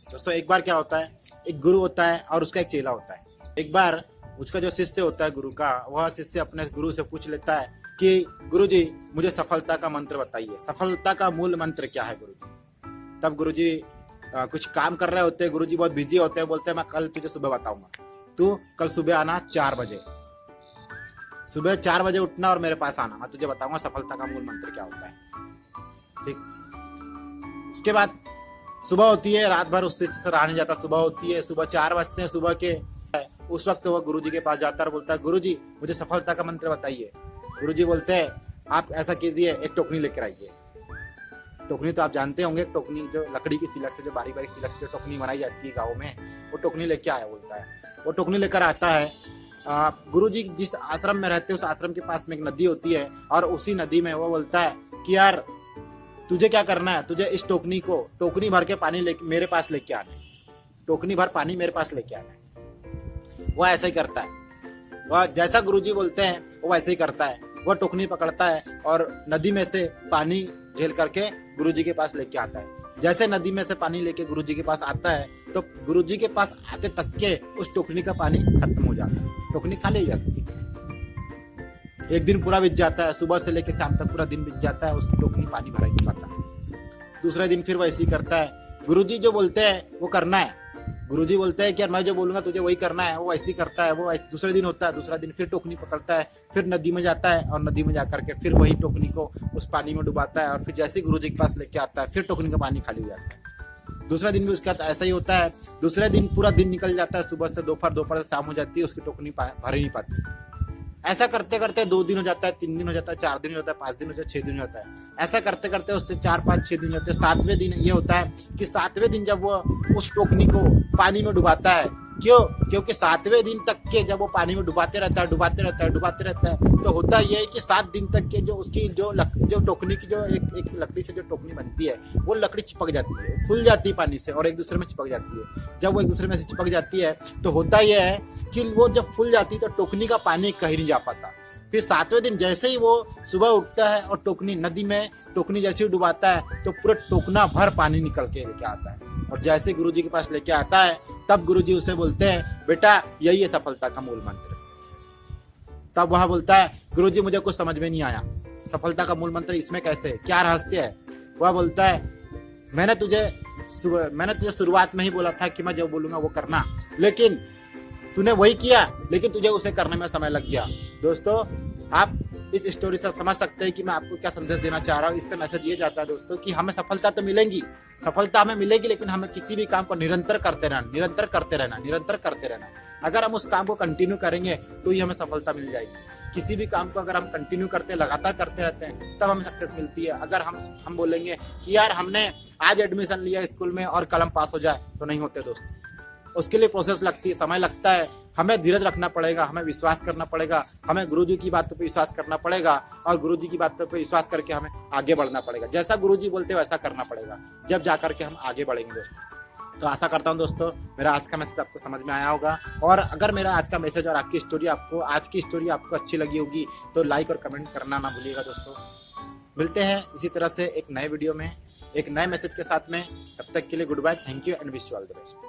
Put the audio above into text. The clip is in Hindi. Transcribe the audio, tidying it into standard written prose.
दोस्तों एक बार क्या होता है, एक गुरु होता है और उसका एक चेला होता है। एक बार उसका जो शिष्य होता है गुरु का, वह शिष्य अपने गुरु से पूछ लेता है कि गुरु जी मुझे सफलता का मंत्र बताइए, सफलता का मूल मंत्र क्या है गुरु जी। तब गुरु जी कुछ काम कर रहे होते हैं, गुरु जी बहुत बिजी होते हैं, बोलते हैं मैं कल तुझे सुबह बताऊंगा, तू कल सुबह आना 4 बजे, सुबह 4 बजे उठना और मेरे पास आना, मैं तुझे बताऊंगा सफलता का मूल मंत्र क्या होता है। ठीक। उसके बाद सुबह होती है, रात भर उससे रहा नहीं जाता, सुबह होती है, सुबह 4 बजते हैं सुबह के, उस वक्त वह गुरुजी के पास जाता है और बोलता है गुरुजी मुझे सफलता का मंत्र बताइए। गुरुजी बोलते हैं आप ऐसा कीजिए, एक टोकनी लेकर आइए। टोकनी तो आप जानते होंगे, टोकनी जो लकड़ी की सिलक से, जो बारीक बारीक सिलक से जो टोकनी बनाई जाती है गाँव में, वो टोकनी लेके आया बोलता है। वो टोकनी लेकर आता है। गुरुजी जिस आश्रम में रहते हैं उस आश्रम के पास में एक नदी होती है और उसी नदी में वो बोलता है कि यार तुझे क्या करना है, तुझे इस टोकनी को, टोकनी भर के पानी लेके मेरे पास लेके आना है, टोकनी भर पानी मेरे पास लेके आना है। वह ऐसा ही करता है, वह जैसा गुरुजी बोलते हैं वो वैसे ही करता है। वह टोकनी पकड़ता है और नदी में से पानी झेल करके गुरुजी के पास लेके आता है। जैसे नदी में से पानी लेके गुरुजी के पास आता है तो गुरुजी के पास आते तक के उस टोकनी का पानी खत्म हो जाता है, टोकनी खाली हो जाती है। एक दिन पूरा बीत जाता है, सुबह से लेकर शाम तक पूरा दिन बीत जाता है, उसकी टोकनी पानी भरा ही नहीं पाता। दूसरे दिन फिर वैसे ही करता है, गुरुजी जो बोलते हैं वो करना है, गुरुजी बोलते हैं कि यार मैं जो बोलूंगा तुझे वही करना है, वो वैसे ही करता है। वो दूसरे दिन होता है, दूसरा दिन फिर टोकनी पकड़ता है, फिर नदी में जाता है और नदी में जाकर के फिर वही टोकनी को उस पानी में डुबाता है और फिर जैसे ही गुरुजी के पास लेके आता है फिर टोकनी का पानी खाली हो जाता है। दूसरा दिन भी उसके साथ ऐसा ही होता है। दूसरे दिन पूरा दिन निकल जाता है, सुबह से दोपहर, दोपहर से शाम हो जाती है, उसकी टोकनी भर ही नहीं पाती। ऐसा करते करते 2 दिन हो जाता है, 3 दिन हो जाता है, 4 दिन हो जाता है, 5 दिन हो जाता है, 6 दिन हो जाता है। ऐसा करते करते उससे 4, 5, 6 दिन हो जाते हैं। 7वें दिन ये होता है कि 7वें दिन जब वो उस टोकनी को पानी में डुबाता है, क्योंकि 7वें दिन तक के जब वो पानी में डुबाते रहता है तो होता ये है कि 7 दिन तक के जो उसकी जो टोकनी की जो एक लकड़ी से जो टोकनी बनती है वो लकड़ी चिपक जाती है, फूल जाती है पानी से और एक दूसरे में चिपक जाती है। जब वो एक दूसरे में से चिपक जाती है तो होता यह है कि वो जब फूल जाती है तो टोकनी का पानी कहीं नहीं जा पाता। फिर 7वें दिन जैसे ही वो सुबह उठता है और टोकनी नदी में टोकनी जैसे ही डुबाता है तो पूरा टोकना भर पानी निकल के लेके आता है और जैसे गुरुजी के पास लेके आता है तब गुरुजी उसे बोलते हैं बेटा यही है सफलता का मूल मंत्र। तब वह बोलता है गुरुजी मुझे कुछ समझ में नहीं आया, सफलता का मूल मंत्र इसमें कैसे, क्या रहस्य है। वह बोलता है मैंने तुझे शुरुआत में ही बोला था कि मैं जो बोलूंगा वो करना, लेकिन तूने वही किया, लेकिन तुझे उसे करने में समय लग गया। दोस्तों आप इस स्टोरी से समझ सकते हैं कि मैं आपको क्या संदेश देना चाह रहा हूँ। इससे मैसेज ये जाता है दोस्तों कि हमें सफलता तो मिलेगी, सफलता हमें मिलेगी, लेकिन हमें किसी भी काम को निरंतर करते रहना। अगर हम उस काम को कंटिन्यू करेंगे तो ही हमें सफलता मिल जाएगी। किसी भी काम को अगर हम कंटिन्यू लगातार करते रहते हैं तब हमें सक्सेस मिलती है। अगर हम बोलेंगे कि यार हमने आज एडमिशन लिया स्कूल में और कलम पास हो जाए, तो नहीं होते दोस्तों। उसके लिए प्रोसेस लगती है, समय लगता है, हमें धीरज रखना पड़ेगा, हमें विश्वास करना पड़ेगा, हमें गुरुजी की बातों पे विश्वास करना पड़ेगा और गुरुजी की बातों पे विश्वास करके हमें आगे बढ़ना पड़ेगा। जैसा गुरुजी बोलते हैं वैसा करना पड़ेगा, जब जाकर के हम आगे बढ़ेंगे दोस्तों। तो आशा करता हूँ दोस्तों मेरा आज का मैसेज आपको समझ में आया होगा, और अगर मेरा आज का मैसेज और आज की स्टोरी आपको अच्छी लगी होगी तो लाइक और कमेंट करना ना भूलिएगा दोस्तों। मिलते हैं इसी तरह से एक नए वीडियो में एक नए मैसेज के साथ में, तब तक के लिए good bye, thank you and wish you all the best.